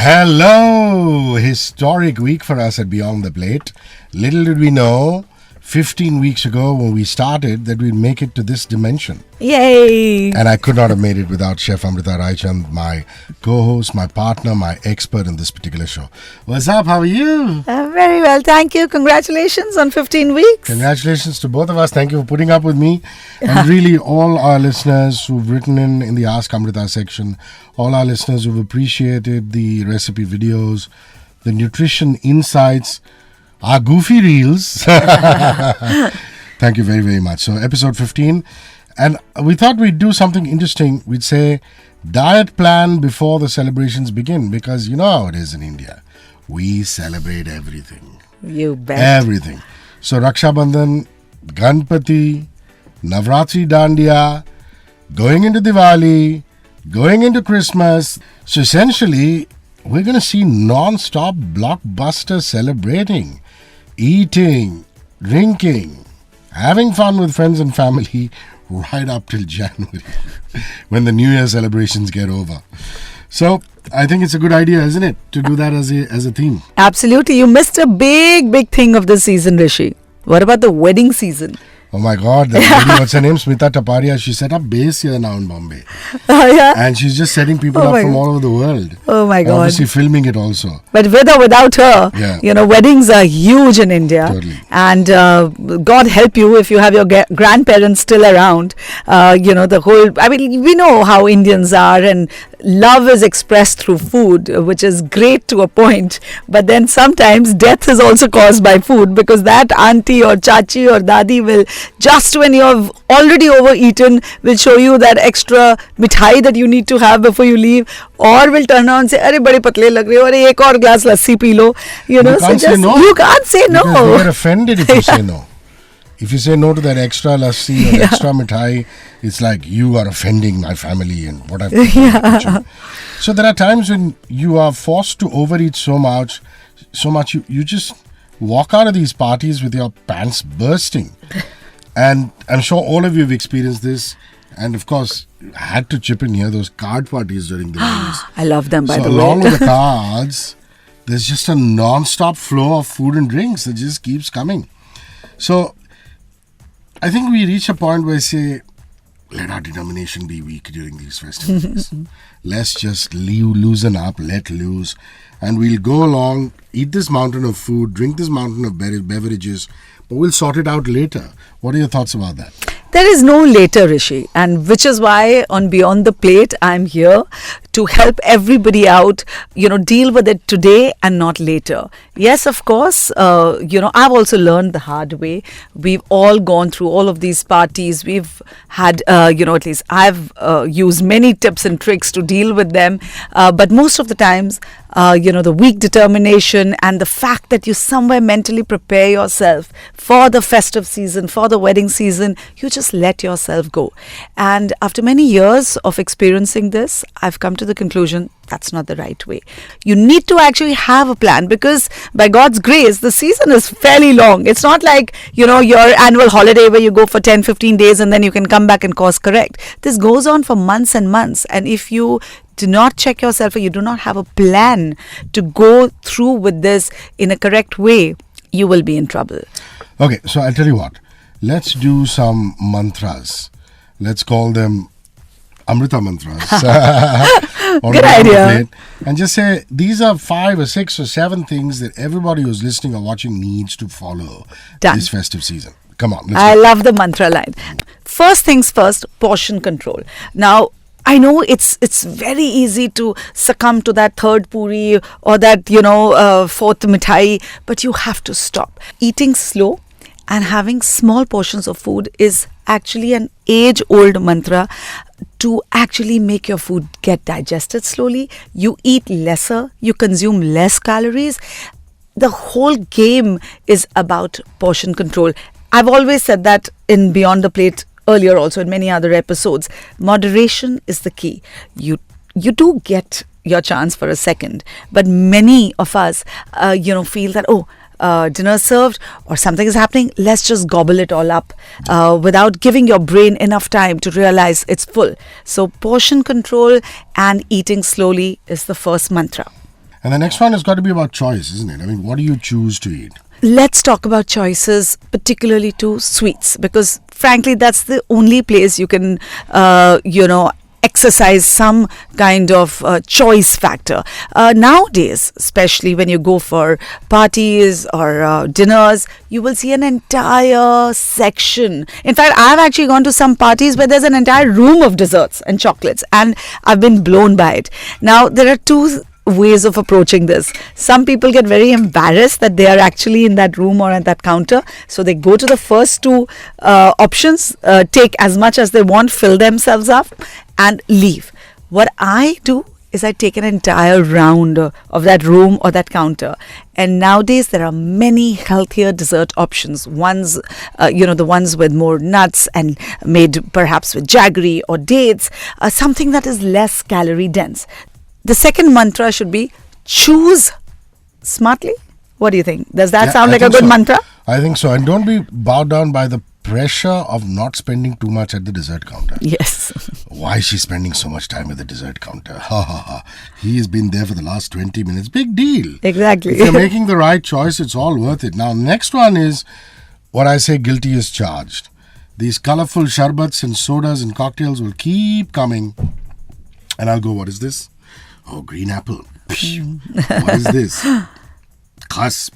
Hello! Historic week for us at Beyond the Plate. Little did we know, 15 weeks ago when we started, that we'd make it to this dimension. Yay! And I could not have made it without Chef Amrita Raichand, my co-host, my partner, my expert in this particular show. What's up? How are you? Very well, thank you. Congratulations on 15 weeks. Congratulations to both of us. Thank you for putting up with me. And really all our listeners who've written in the Ask Amrita section, all our listeners who've appreciated the recipe videos, the nutrition insights, our goofy reels. Thank you very, very much. So episode 15. And we thought we'd do something interesting. We'd say diet plan before the celebrations begin, because you know how it is in India. We celebrate everything. You bet. Everything. So Raksha Bandhan, Ganpati, Navratri Dandiya, going into Diwali, going into Christmas. So essentially, we're going to see non-stop blockbuster celebrating, eating, drinking, having fun with friends and family right up till January when the New Year celebrations get over. So I think it's a good idea, isn't it, to do that as a theme? Absolutely. You missed a big thing of this season, Rishi. What about the wedding season? Oh my God, the lady, what's her name? Smita Taparia, she set up base here now in Bombay. Oh, yeah? And she's just setting people up from all over the world. Oh my And God. obviously filming it also. But with or without her, weddings are huge in India. Totally. And God help you if you have your grandparents still around. We know how Indians are, and love is expressed through food, which is great to a point. But then sometimes death is also caused by food, because that auntie or chachi or dadi will, just when you have already overeaten, will show you that extra mithai that you need to have before you leave, or will turn around and say, "Arey bade patle lag rahe ho, arey ek aur glass lassi pee lo." You can't say no. You can't say no. Because they get offended if you say no. If you say no to that extra lassi or extra mithai, it's like you are offending my family and what I've done in the kitchen. So there are times when you are forced to overeat so much you just walk out of these parties with your pants bursting. And I'm sure all of you have experienced this. And of course, had to chip in here, those card parties during the weddings. I love them, by the way. So along with the cards, there's just a non-stop flow of food and drinks that just keeps coming. So I think we reach a point where I say, let our determination be weak during these festivities. Let's just loosen up, let loose. And we'll go along, eat this mountain of food, drink this mountain of beverages, but we'll sort it out later. What are your thoughts about that? There is no later, Rishi, and which is why on Beyond the Plate, I'm here to help everybody out, deal with it today and not later. Yes, of course, I've also learned the hard way. We've all gone through all of these parties. We've had, at least I've used many tips and tricks to deal with them. But most of the times, the weak determination and the fact that you somewhere mentally prepare yourself for the festive season, for the wedding season, you just let yourself go. And after many years of experiencing this, I've come to the conclusion that's not the right way. You need to actually have a plan, because by God's grace, the season is fairly long. It's not like, your annual holiday where you go for 10-15 days and then you can come back and course correct. This goes on for months and months. And if you do not check yourself, or you do not have a plan to go through with this in a correct way, you will be in trouble. Okay, so I'll tell you what. Let's do some mantras. Let's call them Amrita Mantras. Good idea. And just say, these are 5 or 6 or 7 things that everybody who's listening or watching needs to follow this festive season. Come on. I love the mantra line. First things first, portion control. Now, I know it's very easy to succumb to that third puri or that, fourth mithai, but you have to stop. Eating slow and having small portions of food is actually an age-old mantra to actually make your food get digested slowly. You eat lesser, you consume less calories. The whole game is about portion control. I've always said that in Beyond the Plate earlier, also in many other episodes. Moderation is the key. You do get your chance for a second, but many of us feel that dinner served or something is happening, let's just gobble it all up without giving your brain enough time to realize it's full. So portion control and eating slowly is the first mantra. And the next one has got to be about choice, isn't it? I mean, what do you choose to eat? Let's talk about choices, particularly to sweets, because frankly, that's the only place you can, exercise some kind of choice factor. Nowadays, especially when you go for parties or dinners, you will see an entire section. In fact, I've actually gone to some parties where there's an entire room of desserts and chocolates, and I've been blown by it. Now, there are two ways of approaching this. Some people get very embarrassed that they are actually in that room or at that counter, so they go to the first two options, take as much as they want, fill themselves up and leave. What I do is I take an entire round of that room or that counter. And nowadays there are many healthier dessert options. Ones, the ones with more nuts and made perhaps with jaggery or dates, something that is less calorie dense. The second mantra should be choose smartly. What do you think? Does that sound like a good mantra? I think so. And don't be bowed down by the pressure of not spending too much at the dessert counter. Yes. Why is she spending so much time at the dessert counter? Ha ha ha. He has been there for the last 20 minutes. Big deal. Exactly. If you're making the right choice, it's all worth it. Now, next one is what I say, guilty as charged. These colorful sharbats and sodas and cocktails will keep coming. And I'll go, what is this? Oh, green apple. What is this? Khas.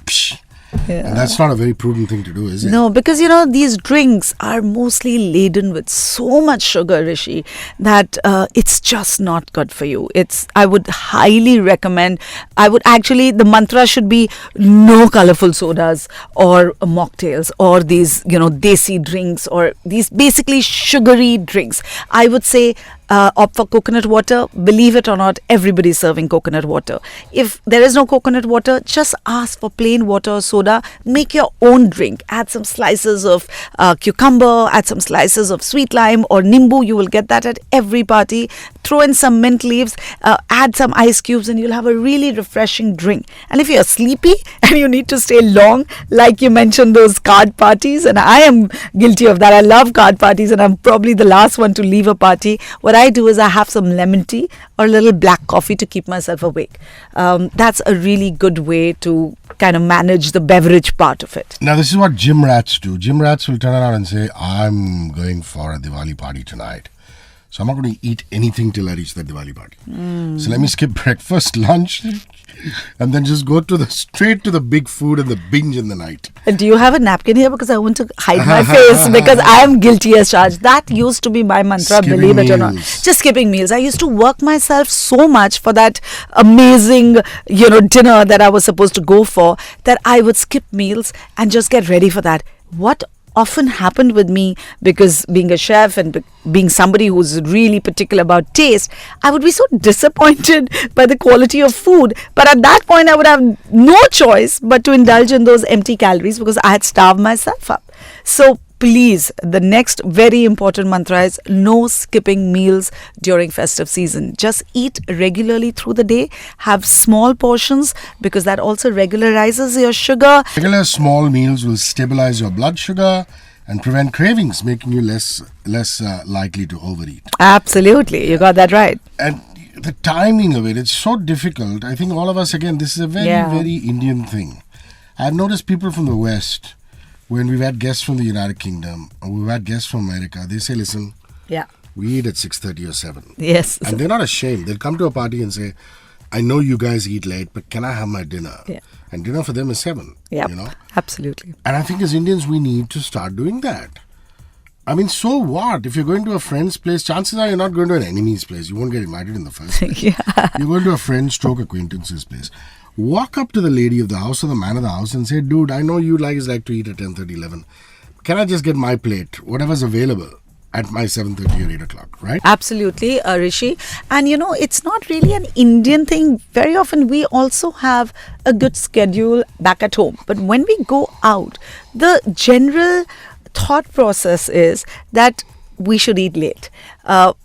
Yeah. And that's not a very prudent thing to do, is it? No, because these drinks are mostly laden with so much sugar, Rishi, that it's just not good for you. I would highly recommend, the mantra should be no colorful sodas or mocktails or these, desi drinks or these basically sugary drinks. I would say opt for coconut water. Believe it or not, everybody is serving coconut water. If there is no coconut water, just ask for plain water or soda. Make your own drink. Add some slices of cucumber, add some slices of sweet lime or nimbu. You will get that at every party. Throw in some mint leaves, add some ice cubes, and you'll have a really refreshing drink. And if you're sleepy and you need to stay long, like you mentioned, those card parties, and I am guilty of that. I love card parties, and I'm probably the last one to leave a party. What I do is I have some lemon tea or a little black coffee to keep myself awake. That's a really good way to kind of manage the beverage part of it. Now, this is what gym rats do. Gym rats will turn around and say, I'm going for a Diwali party tonight. So I'm not going to eat anything till I reach the Diwali party. So let me skip breakfast, lunch, and then just go straight to the big food and the binge in the night. Do you have a napkin here? Because I want to hide my face because I am guilty as charged. That used to be my mantra, Skipping believe it or meals. not. Just skipping meals. I used to work myself so much for that amazing, dinner that I was supposed to go for, that I would skip meals and just get ready for that. What often happened with me, because being a chef and being somebody who's really particular about taste, I would be so disappointed by the quality of food. But at that point, I would have no choice but to indulge in those empty calories because I had starved myself up. So please, the next very important mantra is no skipping meals during festive season. Just eat regularly through the day. Have small portions because that also regularizes your sugar. Regular small meals will stabilize your blood sugar and prevent cravings, making you less likely to overeat. Absolutely. You got that right. And the timing of it, it's so difficult. I think all of us, again, this is a very, very Indian thing. I've noticed people from the West, when we've had guests from the United Kingdom or we've had guests from America, they say, listen, we eat at 6:30 or 7. Yes. And they're not ashamed. They'll come to a party and say, I know you guys eat late, but can I have my dinner? Yeah. And dinner for them is 7. Yeah, absolutely. And I think as Indians, we need to start doing that. I mean, so what? If you're going to a friend's place, chances are you're not going to an enemy's place. You won't get invited in the first place. You're going to a friend stroke acquaintance's place. Walk up to the lady of the house or the man of the house and say, dude, I know you like to eat at 10:30, 11. Can I just get my plate, whatever's available, at my 7:30 or 8 o'clock, right? Absolutely, Rishi. And it's not really an Indian thing. Very often we also have a good schedule back at home. But when we go out, the general thought process is that we should eat late. I'll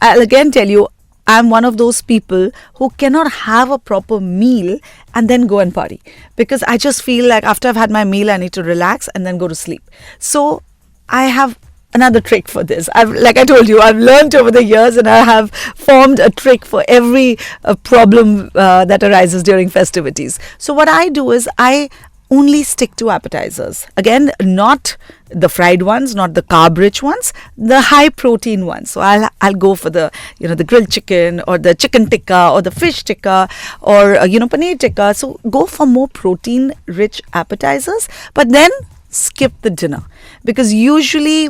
again tell you, I'm one of those people who cannot have a proper meal and then go and party. Because I just feel like after I've had my meal, I need to relax and then go to sleep. So I have another trick for this. Like I told you, I've learned over the years, and I have formed a trick for every problem that arises during festivities. So what I do is I only stick to appetizers. Again, not the fried ones, not the carb-rich ones, the high-protein ones. So I'll go for the the grilled chicken, or the chicken tikka, or the fish tikka, or paneer tikka. So go for more protein-rich appetizers, but then skip the dinner, because usually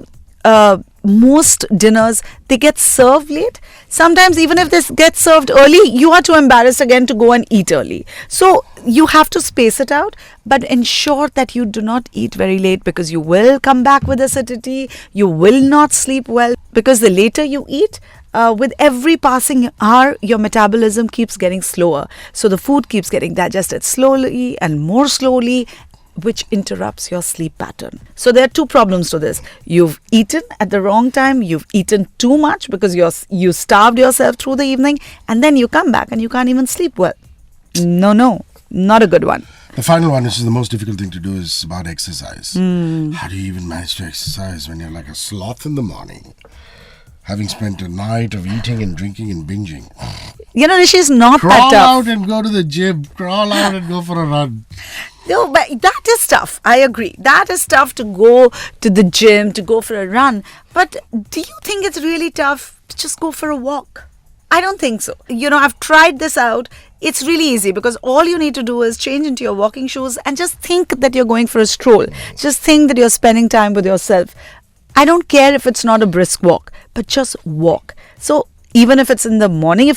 most dinners, they get served late. Sometimes even if this gets served early, you are too embarrassed again to go and eat early. So you have to space it out, but ensure that you do not eat very late, because you will come back with acidity, you will not sleep well, because the later you eat, with every passing hour, your metabolism keeps getting slower. So the food keeps getting digested slowly and more slowly, which interrupts your sleep pattern. So there are two problems to this. You've eaten at the wrong time, you've eaten too much because you starved yourself through the evening, and then you come back and you can't even sleep well. No, not a good one. The final one, which is the most difficult thing to do, is about exercise. How do you even manage to exercise when you're like a sloth in the morning, having spent a night of eating and drinking and binging? Rishi, is not that Crawl tough. out and go to the gym. Crawl out and go for a run. No, but that is tough. I agree. That is tough, to go to the gym, to go for a run. But do you think it's really tough to just go for a walk? I don't think so. I've tried this out. It's really easy, because all you need to do is change into your walking shoes and just think that you're going for a stroll. Just think that you're spending time with yourself. I don't care if it's not a brisk walk, but just walk. So even if it's in the morning,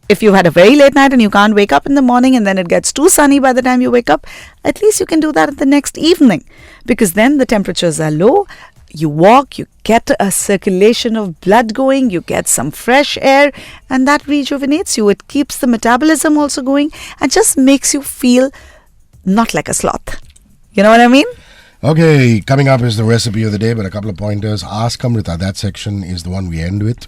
if you had a very late night and you can't wake up in the morning, and then it gets too sunny by the time you wake up, at least you can do that the next evening, because then the temperatures are low. You walk, you get a circulation of blood going, you get some fresh air, and that rejuvenates you. It keeps the metabolism also going, and just makes you feel not like a sloth. You know what I mean? Okay, coming up is the recipe of the day, but a couple of pointers. Ask Amrita. That section is the one we end with,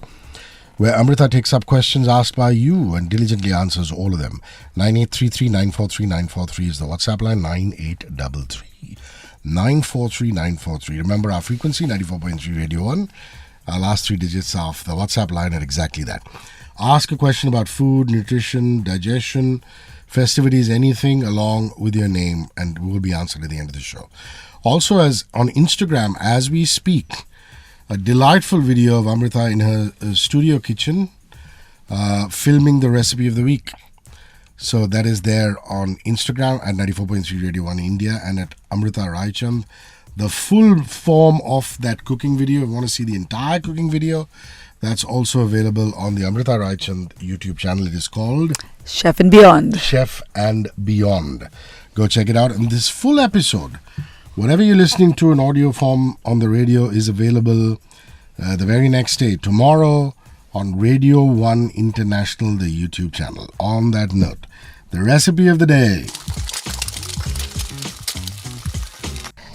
where Amrita takes up questions asked by you and diligently answers all of them. 9833 943 943 is the WhatsApp line. 9833 943 943. Remember our frequency, 94.3 Radio 1. Our last three digits of the WhatsApp line are exactly that. Ask a question about food, nutrition, digestion, festivities, anything along with your name, and will be answered at the end of the show. Also, as on Instagram, as we speak, a delightful video of Amrita in her studio kitchen filming the recipe of the week. So that is there on Instagram at 94.3 Radio 1 India, and at Amrita Raichand. The full form of that cooking video, if you want to see the entire cooking video, that's also available on the Amrita Raichand YouTube channel. It is called Chef and Beyond. Chef and Beyond. Go check it out. And this full episode, whatever you're listening to in audio form on the radio, is available the very next day, tomorrow, on Radio 1 International, the YouTube channel. On that note, the recipe of the day.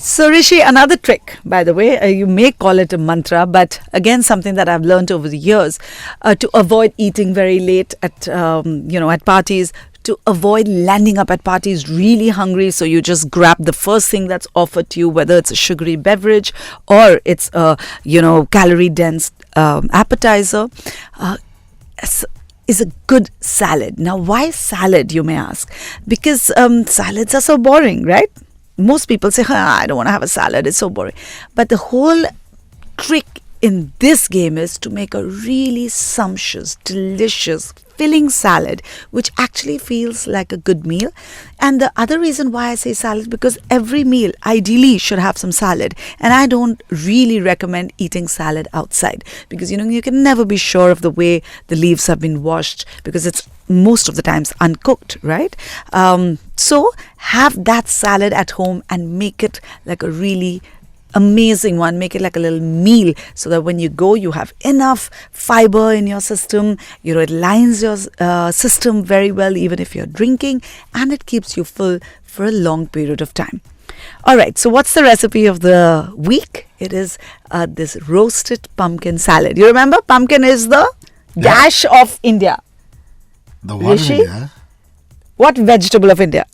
So Rishi, another trick, by the way, you may call it a mantra, but again, something that I've learned over the years, to avoid eating very late at parties, to avoid landing up at parties really hungry. So you just grab the first thing that's offered to you, whether it's a sugary beverage or it's a, calorie dense appetizer, is a good salad. Now, why salad, you may ask? Because salads are so boring, right? Most people say, I don't want to have a salad, it's so boring. But the whole trick in this game is to make a really sumptuous, delicious, filling salad, which actually feels like a good meal. And the other reason why I say salad, because every meal ideally should have some salad. And I don't really recommend eating salad outside, because you can never be sure of the way the leaves have been washed, because it's most of the times uncooked, right? So have that salad at home and make it like a really amazing one. Make it like a little meal, so that when you go, you have enough fiber in your system. It lines your system very well, even if you're drinking, and it keeps you full for a long period of time. All right, so what's the recipe of the week? It is this roasted pumpkin salad. You remember, pumpkin is the dash of India. The what in India? What vegetable of India?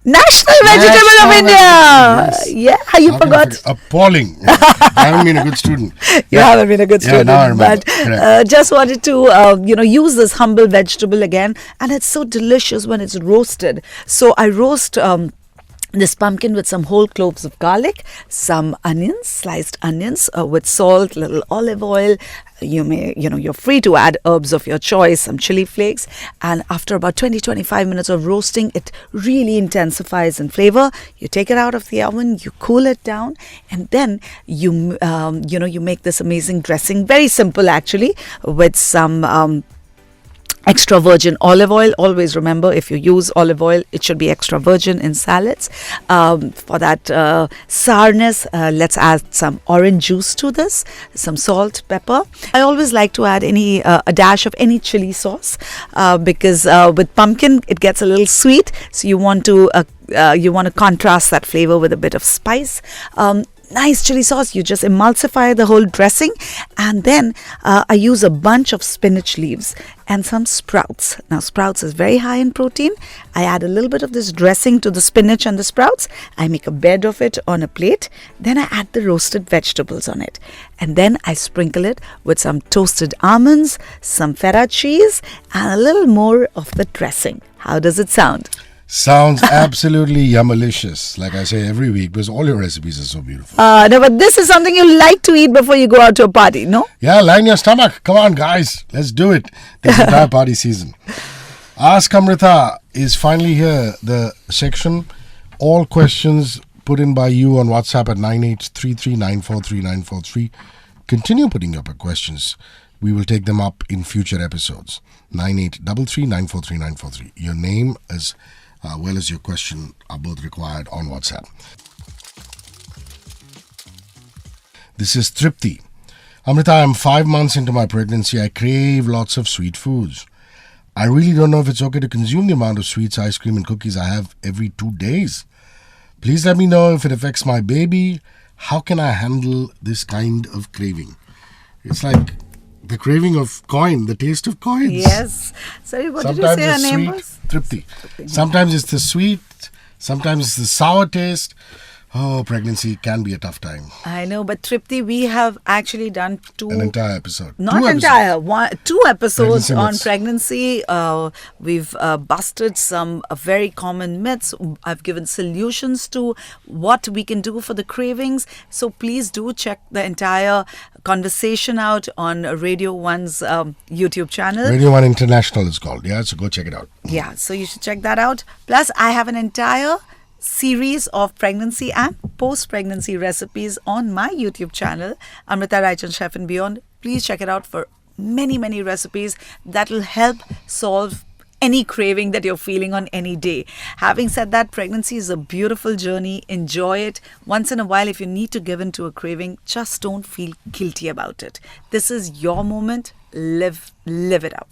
National vegetable of India. Yes. Yeah, you How can I forgot. forget? Appalling. I haven't been a good student. You haven't been a good student, now I remember. but Correct. just wanted to use this humble vegetable again, and it's so delicious when it's roasted. So I roast this pumpkin with some whole cloves of garlic, some onions, sliced onions, with salt, little olive oil. You're free to add herbs of your choice, some chili flakes, and after about 20-25 minutes of roasting, it really intensifies in flavor. You take it out of the oven, you cool it down, and then you make this amazing dressing. Very simple, actually, with some extra virgin olive oil. Always remember, if you use olive oil, it should be extra virgin in salads. For that sourness, let's add some orange juice to this, some salt, pepper. I always like to add a dash of any chili sauce, because with pumpkin it gets a little sweet, so you want to contrast that flavor with a bit of spice. Nice chili sauce, you just emulsify the whole dressing, and then I use a bunch of spinach leaves and some sprouts. Now, sprouts is very high in protein. I add a little bit of this dressing to the spinach and the sprouts. I make a bed of it on a plate. Then I add the roasted vegetables on it, and then I sprinkle it with some toasted almonds, some feta cheese, and a little more of the dressing. How does it sound? Sounds absolutely yummalicious, like I say every week, because all your recipes are so beautiful. No, but this is something you like to eat before you go out to a party, no? Yeah, line your stomach. Come on, guys. Let's do it. This entire party season. Ask Amrita is finally here. The section, all questions put in by you on WhatsApp at 9833943943. Continue putting up your questions. We will take them up in future episodes. 9833943943. Your name as well as your question are both required on WhatsApp. This is Tripti. Amrita, I'm 5 months into my pregnancy. I crave lots of sweet foods. I really don't know if it's okay to consume the amount of sweets, ice cream and cookies I have every 2 days. Please let me know if it affects my baby. How can I handle this kind of craving? It's like the craving of coin, the taste of coins. Yes. Sorry, what Sometimes did you say her it's name sweet, was? Tripti. Sometimes it's the sweet, sometimes it's the sour taste. Oh, pregnancy can be a tough time. I know, but Tripti, we have actually done An entire episode. Not 2 entire, two episodes Pregnancy on myths. pregnancy. We've busted some very common myths. I've given solutions to what we can do for the cravings. So please do check the entire conversation out on Radio 1's YouTube channel. Radio 1 International is called. Yeah, so go check it out. Yeah, so you should check that out. Plus, I have an entire series of pregnancy and post-pregnancy recipes on my YouTube channel, Amrita Raichand Chef and Beyond. Please check it out for many, many recipes that will help solve any craving that you're feeling on any day. Having said that, pregnancy is a beautiful journey. Enjoy it. Once in a while, if you need to give in to a craving, just don't feel guilty about it. This is your moment. Live it up.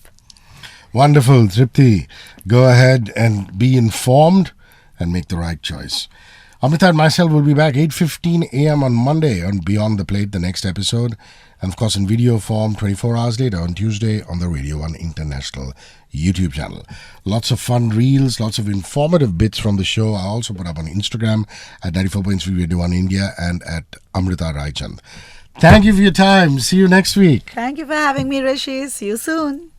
Wonderful, Tripti. Go ahead and be informed and make the right choice. Amrita and myself will be back 8:15 a.m. on Monday on Beyond the Plate, the next episode. And of course in video form 24 hours later on Tuesday on the Radio 1 International YouTube channel. Lots of fun reels, lots of informative bits from the show. I also put up on Instagram at 94.3 Radio 1 India and at Amrita Raichand. Thank you for your time. See you next week. Thank you for having me, Rishi. See you soon.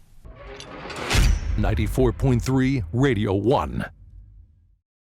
94.3 Radio 1.